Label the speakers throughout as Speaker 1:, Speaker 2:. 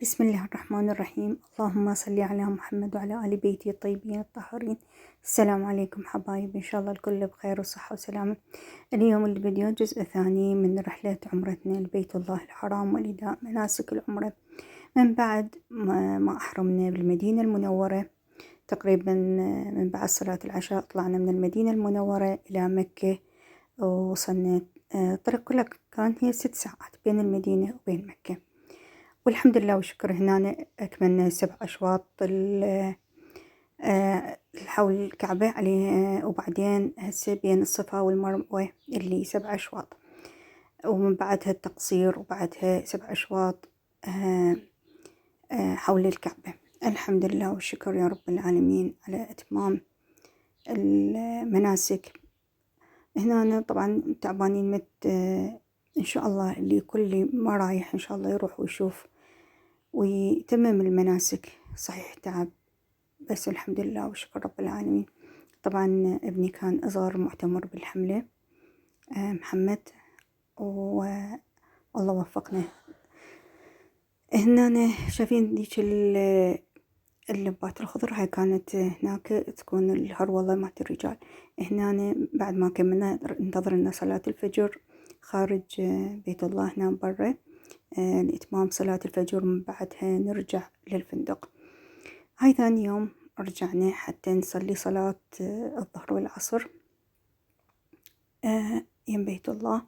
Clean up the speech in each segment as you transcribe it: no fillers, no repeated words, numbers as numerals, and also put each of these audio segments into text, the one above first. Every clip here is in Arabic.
Speaker 1: بسم الله الرحمن الرحيم. اللهم صل على محمد وعلى آل بيته الطيبين الطاهرين. السلام عليكم حبايب، إن شاء الله الكل بخير وصحة وسلامة. اليوم الفيديو جزء ثاني من رحلة عمرتنا لبيت الله الحرام والإداء مناسك العمرة من بعد ما أحرمنا بالمدينة المنورة. تقريبا من بعد صلاة العشاء طلعنا من المدينة المنورة إلى مكة، ووصلنا الطريق كله كانت هي 6 ساعات بين المدينة وبين مكة، والحمد لله والشكر. هنا أكملنا 7 أشواط حول الكعبة عليه، وبعدين هسه بين الصفا والمروة اللي 7 أشواط، ومن بعدها التقصير، وبعدها 7 أشواط حول الكعبة. الحمد لله والشكر يا رب العالمين على إتمام المناسك. هنا طبعا تعبانين مت إن شاء الله اللي كل ما رايح إن شاء الله يروح ويشوف ويتمم المناسك. صحيح تعب، بس الحمد لله والشكر رب العالمين. طبعا ابني كان أصغر معتمر بالحملة، محمد، والله وفقنا. هنا شايفين ديك اللبات الخضر، هاي كانت هناك تكون الهرولة مالت الرجال. هنا بعد ما كملنا ننتظر لنا صلاة الفجر خارج بيت الله هنا برا لإتمام صلاة الفجر، من بعدها نرجع للفندق. هاي ثاني يوم رجعنا حتى نصلي صلاة الظهر والعصر يم بيت الله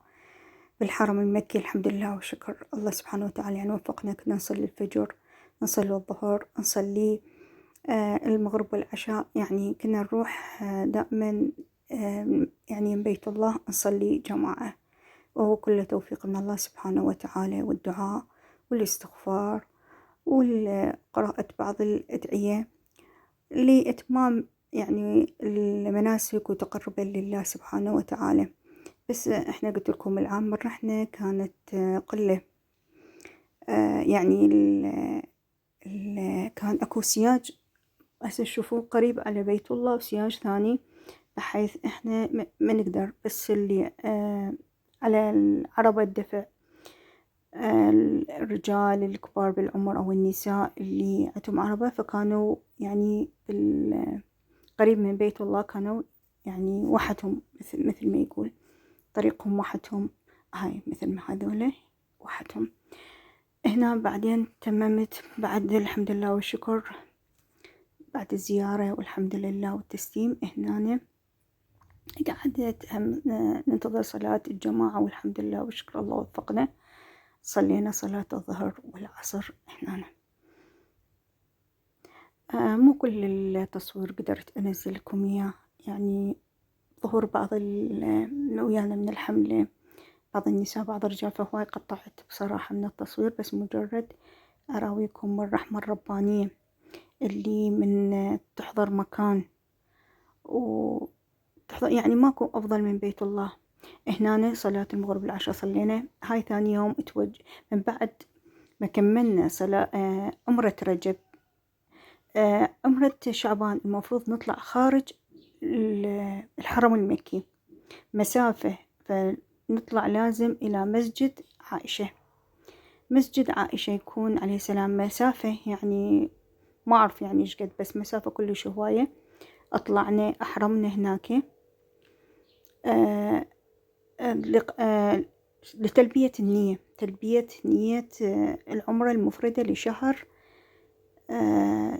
Speaker 1: بالحرم المكي. الحمد لله والشكر الله سبحانه وتعالى يعني وفقنا، كنا نصلي الفجر، نصلي الظهر، نصلي المغرب والعشاء. يعني كنا نروح دائما يعني يم بيت الله نصلي جماعة، وهو كله توفيق من الله سبحانه وتعالى، والدعاء والاستغفار وقراءة بعض الأدعية لإتمام يعني المناسك وتقربا لله سبحانه وتعالى. بس احنا قلت لكم العام مرة احنا كانت قلة، يعني كان اكو سياج هسه تشوفوه قريب على بيت الله، وسياج ثاني بحيث احنا ما نقدر، بس اللي على العربة الدفع الرجال الكبار بالعمر أو النساء اللي عندهم عربة، فكانوا يعني قريب من بيت الله، كانوا يعني وحدهم مثل ما يقول طريقهم وحدهم، هاي مثل ما هذول وحدهم. هنا بعدين تممت بعد الحمد لله والشكر بعد الزيارة والحمد لله والتسليم. هنا قعدت ننتظر صلاة الجماعة، والحمد لله والشكر الله وفقنا، صلينا صلاة الظهر والعصر هنا. مو كل التصوير قدرت أنزل لكم إياه، يعني ظهور بعض ويانا من الحملة، بعض النساء بعض الرجال، فهواي قطعت بصراحة من التصوير، بس مجرد أراويكم الرحمة الربانية اللي من تحضر مكان وتحضر، يعني ماكو أفضل من بيت الله. هنا صلاة المغرب والعشاء صلينا. هاي ثاني يوم من بعد ما كملنا صلاة عمرة رجب، عمرة شعبان المفروض نطلع خارج الحرم المكي مسافة، فنطلع لازم إلى مسجد عائشة. مسجد عائشة يكون عليه السلام مسافة، يعني ما أعرف يعني إيش قد، بس مسافة كلش هواية. أطلعنا أحرمنا هناك لتلبية النية، تلبية نية العمرة المفردة لشهر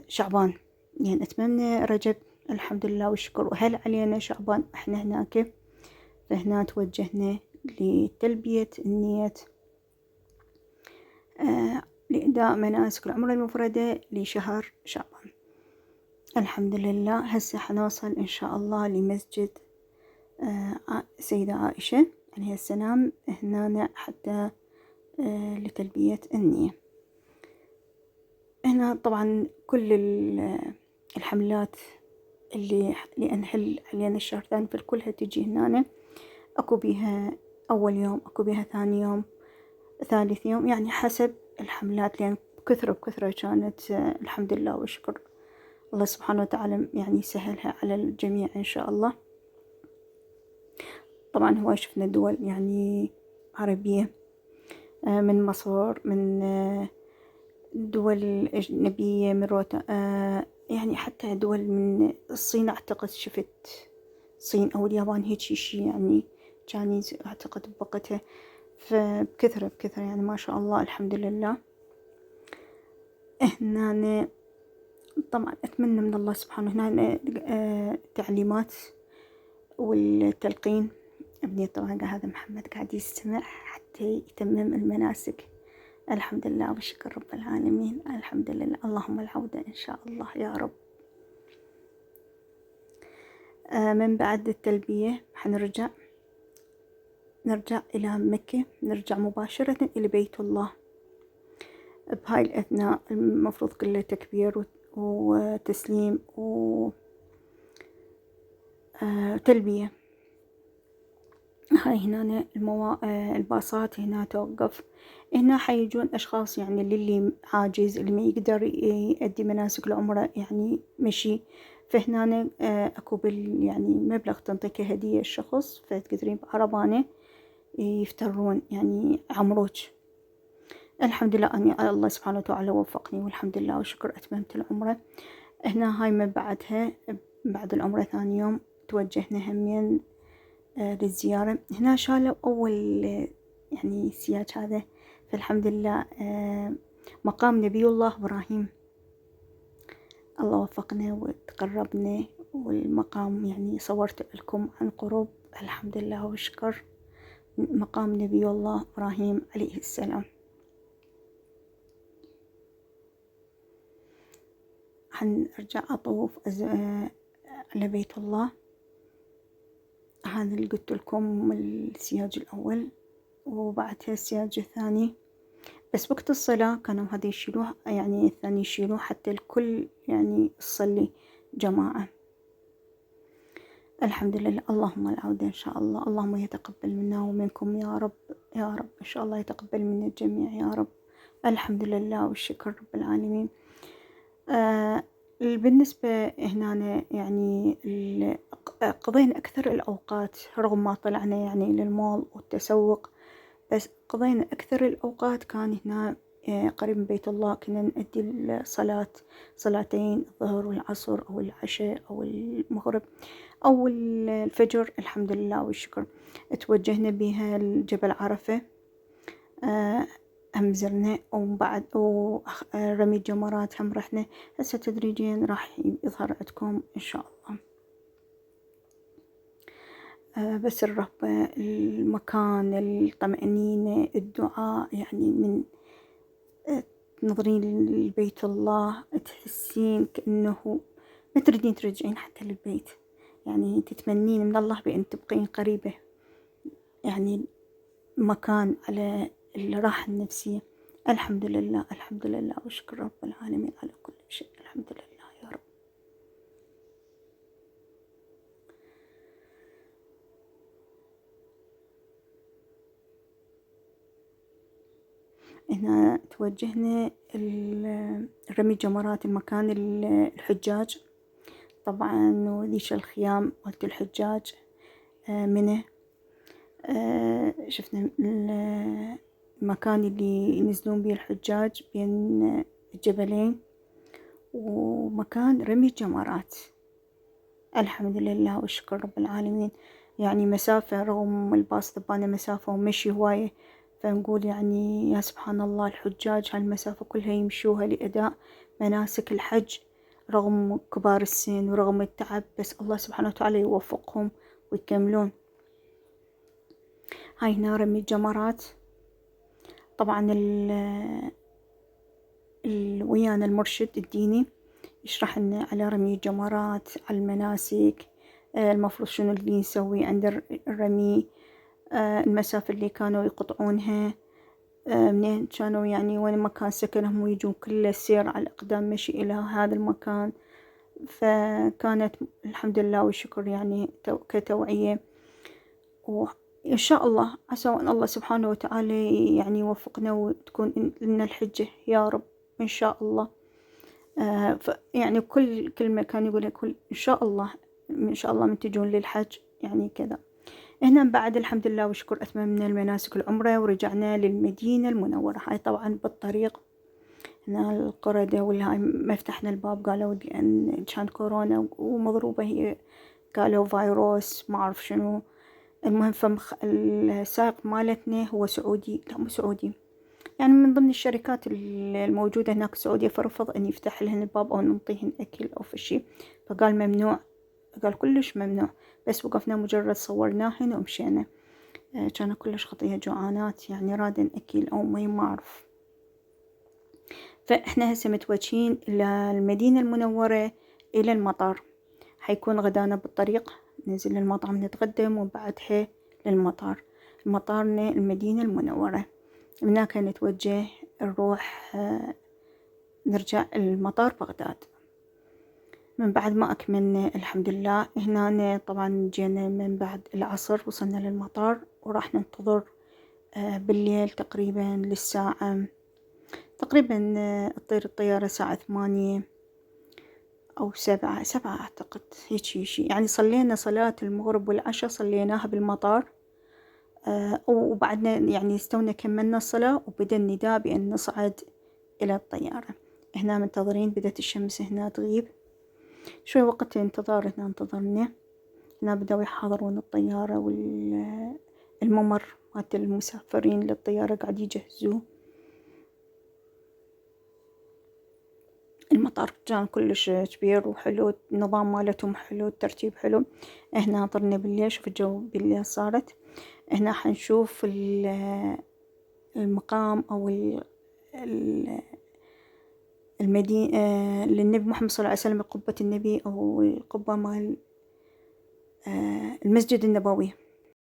Speaker 1: شعبان. يعني أتمنى رجب الحمد لله والشكر، وهل علينا شعبان احنا هناك. فهنا توجهنا لتلبية النية لإداء مناسك العمرة المفردة لشهر شعبان. الحمد لله هسه حنوصل إن شاء الله لمسجد سيدة عائشة عليه السلام هنا حتى لتلبية النية. هنا طبعا كل الحملات اللي نحل علينا الشهر الثاني فالكلها تجي هنا، أكو بيها أول يوم، أكو بيها ثاني يوم، ثالث يوم، يعني حسب الحملات، لأن بكثرة كانت الحمد لله والشكر الله سبحانه وتعالى يعني سهلها على الجميع إن شاء الله. طبعا هو شفنا دول يعني عربية، من مصر، من دول أجنبية من يعني حتى دول من الصين أعتقد شفت الصين أو اليابان هيك شي يعني تشاينيز أعتقد بوقتها، فبكثرة يعني ما شاء الله الحمد لله. هنا طبعا أتمنى من الله سبحانه هنا تعليمات والتلقين. ابني طبعا هذا محمد قاعد يستمع حتى يتمم المناسك. الحمد لله والشكر رب العالمين. الحمد لله، اللهم العودة إن شاء الله يا رب. من بعد التلبية حنرجع إلى مكة، نرجع مباشرة إلى بيت الله. بهاي الأثناء المفروض كله تكبير وتسليم وتلبية. هاي هنا الباصات هنا توقف. هنا حيجون أشخاص يعني للي عاجز، اللي ما يقدر يؤدي مناسك العمرة يعني مشي، فهنا أكو يعني مبلغ تنطيك هدية الشخص، فتقدرين بعربانة يفترون يعني عمروك. الحمد لله أني الله سبحانه وتعالى وفقني والحمد لله والشكر أتممت العمرة. هنا هاي من بعدها بعد العمرة ثاني يوم توجهنا همين للزيارة. هنا شالوا أول يعني سياج هذا، فالحمد لله مقام نبي الله إبراهيم. الله وفقنا وتقربنا، والمقام يعني صورت لكم عن قرب الحمد لله والشكر. مقام نبي الله إبراهيم عليه السلام. حنرجع أطوف على بيت الله. هذا اللي قلت لكم السياج الأول، وبعدها السياج الثاني. بس وقت الصلاة كانوا هذا يشيلوه، يعني الثاني يشيلوه حتى الكل يعني تصلي جماعة. الحمد لله، اللهم العودة إن شاء الله. اللهم يتقبل منا ومنكم يا رب يا رب، إن شاء الله يتقبل من الجميع يا رب. الحمد لله والشكر رب العالمين. بالنسبة هنا يعني قضينا أكثر الأوقات رغم ما طلعنا يعني للمول والتسوق، بس قضينا أكثر الأوقات كان هنا قريب من بيت الله. كنا نؤدي الصلاة، صلاتين الظهر والعصر أو العشاء أو المغرب أو الفجر الحمد لله والشكر. توجهنا بها لجبل عرفة، هم زرنا، وبعد ورمي جمرات هم رحنا. هسه تدريجيا راح يظهر عندكم إن شاء الله. بس الرهبة، المكان، الطمأنينة، الدعاء، يعني من تنظرين لبيت الله تحسين كأنه ما تريدين ترجعين حتى للبيت، يعني تتمنين من الله بأن تبقين قريبة، يعني مكان على الراحة النفسية. الحمد لله الحمد لله وشكر رب العالمين على كل شيء. الحمد لله يا رب. هنا توجهنا رمي جمرات المكان الحجاج طبعا، وذيش الخيام مالت الحجاج منه. شفنا المكان اللي ينزلون به الحجاج بين الجبلين، ومكان رمي جمرات. الحمد لله والشكر رب العالمين. يعني مسافة رغم الباص ذبانا مسافة ومشي هواية، فنقول يعني يا سبحان الله الحجاج هالمسافة كلها يمشوها لأداء مناسك الحج رغم كبار السن ورغم التعب، بس الله سبحانه وتعالى يوفقهم ويكملون. هاي هنا رمي الجمرات. طبعا ويانا المرشد الديني يشرح لنا على رمي الجمرات، على المناسك، المفروض شنو اللي نسوي عند الرمي، المسافة اللي كانوا يقطعونها، منين كانوا يعني وين مكان سكنهم ويجون كله سير على الأقدام مشي إلى هذا المكان. فكانت الحمد لله والشكر يعني كتوعية، وإن شاء الله عسى أن الله سبحانه وتعالى يعني يوفقنا وتكون لنا الحجة يا رب إن شاء الله. يعني كل كلمة كان يقولها كل إن شاء الله إن شاء الله من تجون للحج يعني كذا. هنا بعد الحمد لله والشكر أتممنا المناسك العمرة ورجعنا للمدينة المنورة. هاي طبعا بالطريق هنا القردة والهاي ما فتحنا الباب، قالوا لأن كان كورونا ومضروبة هي، قالوا فيروس ما أعرف شنو. المهم السائق مالتنا هو سعودي، لا مو سعودي، يعني من ضمن الشركات الموجودة هناك السعودية، فرفض أن يفتح لهن الباب أو ننطيهن أكل أو فشي، فقال ممنوع، قال كلش ممنوع. بس وقفنا مجرد صورناهن ومشينا. كانوا كلش خطية جوعانات، يعني رادن أكل أو مي ما أعرف. فإحنا هسه متوجهين إلى المدينة المنورة إلى المطار، حيكون غدانا بالطريق، ننزل المطعم نتقدم وبعدها للمطار. مطارنا المدينة المنورة، من هناك نتوجه نروح نرجع المطار بغداد. من بعد ما أكملنا الحمد لله هنا، طبعا جينا من بعد العصر وصلنا للمطار، وراح ننتظر بالليل تقريبا للساعة تقريبا تطير الطيارة الساعة 8 أو 7 أعتقد هيك شي. يعني صلينا صلاة المغرب والعشاء صليناها بالمطار، وبعدنا يعني استونا كملنا الصلاة وبدأ النداء بأن نصعد إلى الطيارة. هنا منتظرين، بدأت الشمس هنا تغيب شوي، وقت الانتظار هنا انتظرنا. هنا بدأوا يحضرون الطيارة والممر مالت المسافرين للطيارة قاعد يجهزوه. المطار كان كلش كبير وحلو، النظام مالتهم حلو، الترتيب حلو. هنا طرنا بالليل، شوف الجو بالليل صارت. هنا حنشوف المقام أو المدينة للنبي محمد صلى الله عليه وسلم، قبة النبي أو القبة مال المسجد النبوي.